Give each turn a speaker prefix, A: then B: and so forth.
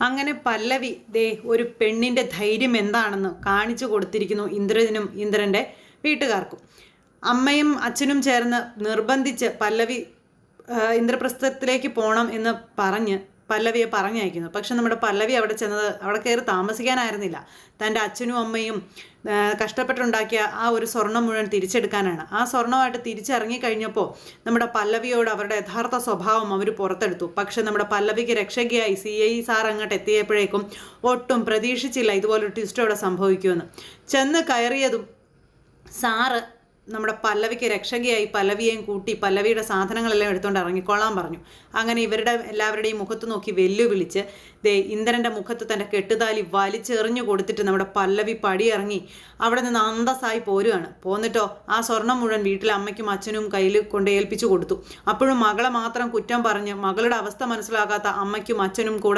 A: അങ്ങനെ പല്ലവി ദേ ഒരു പെണ്ണിൻ്റെ ധൈര്യം എന്താണെന്ന് കാണിച്ചു കൊടുത്തിരിക്കുന്നു ഇന്ദ്രനും ഇന്ദ്രൻ്റെ വീട്ടുകാർക്കും. അമ്മയും അച്ഛനും ചേർന്ന് നിർബന്ധിച്ച് പല്ലവി ഇന്ദ്രപ്രസ്ഥത്തിലേക്ക് പോകണം എന്ന് പറഞ്ഞ് പല്ലവിയെ പറഞ്ഞയക്കുന്നു. പക്ഷെ നമ്മുടെ പല്ലവി അവിടെ ചെന്നത് അവിടെ കയറി താമസിക്കാനായിരുന്നില്ല. തൻ്റെ അച്ഛനും അമ്മയും കഷ്ടപ്പെട്ടുണ്ടാക്കിയ ആ ഒരു സ്വർണം മുഴുവൻ തിരിച്ചെടുക്കാനാണ്. ആ സ്വർണ്ണമായിട്ട് തിരിച്ചിറങ്ങിക്കഴിഞ്ഞപ്പോൾ നമ്മുടെ പല്ലവിയോട് അവരുടെ യഥാർത്ഥ സ്വഭാവം അവർ പുറത്തെടുത്തു. പക്ഷെ നമ്മുടെ പല്ലവിക്ക് രക്ഷകയായി CI സാർ അങ്ങോട്ട് എത്തിയപ്പോഴേക്കും ഒട്ടും പ്രതീക്ഷിച്ചില്ല ഇതുപോലൊരു ട്വിസ്റ്റ് അവിടെ സംഭവിക്കുമെന്ന്. ചെന്ന് കയറിയതും സാറ് നമ്മുടെ പല്ലവിക്ക് രക്ഷകയായി പല്ലവിയെയും കൂട്ടി പല്ലവിയുടെ സാധനങ്ങളെല്ലാം എടുത്തുകൊണ്ട് ഇറങ്ങിക്കൊള്ളാൻ പറഞ്ഞു. അങ്ങനെ ഇവരുടെ എല്ലാവരുടെയും മുഖത്ത് നോക്കി വെല്ലുവിളിച്ച് ദേ ഇന്ദ്രൻ്റെ മുഖത്ത് തൻ്റെ കെട്ടുതാലി വലിച്ചെറിഞ്ഞു കൊടുത്തിട്ട് നമ്മുടെ പല്ലവി പടിയിറങ്ങി അവിടെ നിന്ന് അന്തസ്സായി പോരുകയാണ്. പോന്നിട്ടോ ആ സ്വർണം മുഴുവൻ വീട്ടിലെ അമ്മയ്ക്കും അച്ഛനും കയ്യിൽ കൊണ്ട് ഏൽപ്പിച്ചു കൊടുത്തു. അപ്പോഴും മകളെ മാത്രം കുറ്റം പറഞ്ഞ് മകളുടെ അവസ്ഥ മനസ്സിലാക്കാത്ത അമ്മയ്ക്കും അച്ഛനും കൂടെ